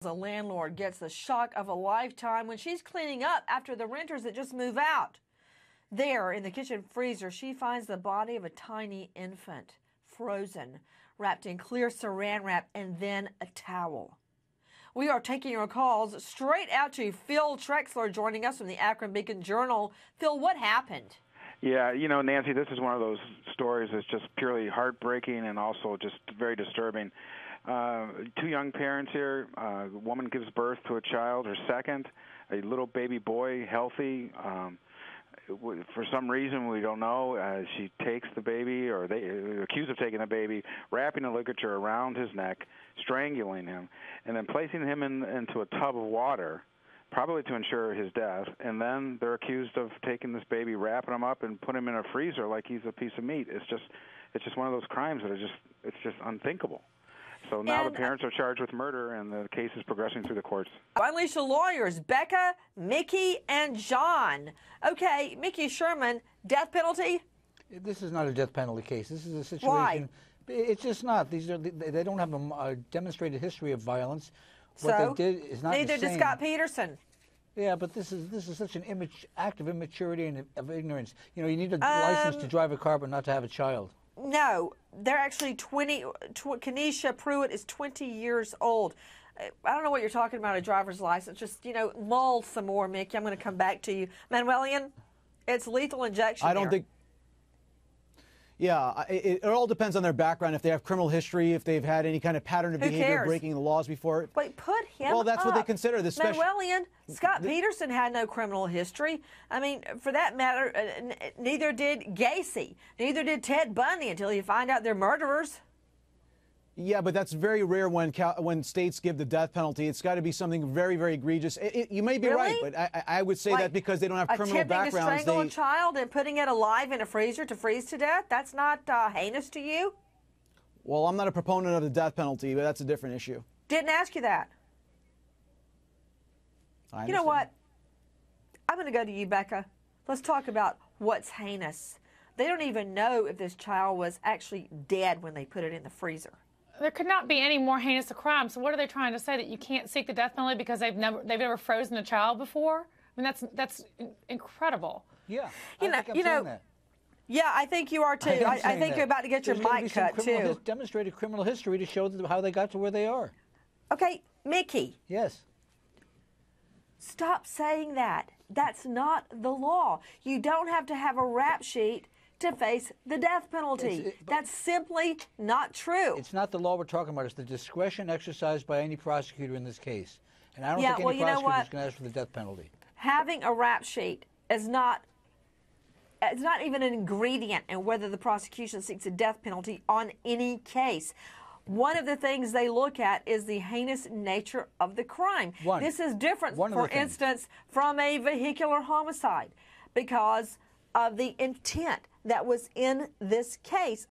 The landlord gets the shock of a lifetime when she's cleaning up after the renters that just move out. There, in the kitchen freezer, she finds the body of a tiny infant, frozen, wrapped in clear saran wrap, and then a towel. We are taking your calls straight out to Phil Trexler joining us from the Akron Beacon Journal. Phil, what happened? Yeah, you know, Nancy, this is one of those stories that's just purely heartbreaking and also just very disturbing. Two young parents here. A woman gives birth to a child, her second, a little baby boy, healthy. For some reason, we don't know, she takes the baby, or they accused of taking the baby, wrapping a ligature around his neck, strangling him, and then placing him into a tub of water, probably to ensure his death. And then they're accused of taking this baby, wrapping him up, and putting him in a freezer like he's a piece of meat. It's just one of those crimes that it's just unthinkable. So now the parents are charged with murder, and the case is progressing through the courts. I unleash the lawyers, Becca, Mickey, and John. Okay, Mickey Sherman, death penalty? This is not a death penalty case. This is a situation. Why? It's just not. They don't have a demonstrated history of violence. What So they did is not neither insane. did Scott Peterson. Yeah, but this is such an act of immaturity and of ignorance. You know, you need a license to drive a car, but not to have a child. No, they're actually 20. Kenesha Pruitt is 20 years old. I don't know what you're talking about, a driver's license. Just, you know, mull some more, Mickey. I'm going to come back to you. Manuelian, it's lethal injection. I don't think. Yeah, it all depends on their background. If they have criminal history, if they've had any kind of pattern of behavior breaking the laws before. Wait, put him Well, that's up. what they consider this special. Manuelian, Scott Peterson had no criminal history. I mean, for that matter, neither did Gacy. Neither did Ted Bundy until you find out they're murderers. Yeah, but that's very rare when states give the death penalty. It's got to be something very, very egregious. You may be right, but I would say that because they don't have criminal backgrounds. Attempting to strangle a child and putting it alive in a freezer to freeze to death, that's not heinous to you? Well, I'm not a proponent of the death penalty, but that's a different issue. Didn't ask you that. You know what? I'm going to go to you, Becca. Let's talk about what's heinous. They don't even know if this child was actually dead when they put it in the freezer. There could not be any more heinous a crime. So what are they trying to say, that you can't seek the death penalty because they've never frozen a child before? I mean, that's incredible. Yeah, Yeah, I think you are too. I think you're about to get your mic cut too. Demonstrated criminal history to show how they got to where they are. Okay, Mickey. Yes. Stop saying that. That's not the law. You don't have to have a rap sheet to face the death penalty. That's simply not true. It's not the law we're talking about. It's the discretion exercised by any prosecutor in this case. And I don't think any prosecutor is going to ask for the death penalty. Having a rap sheet is not, it's not even an ingredient in whether the prosecution seeks a death penalty on any case. One of the things they look at is the heinous nature of the crime. This is different, for instance, from a vehicular homicide because of the intent that was in this case.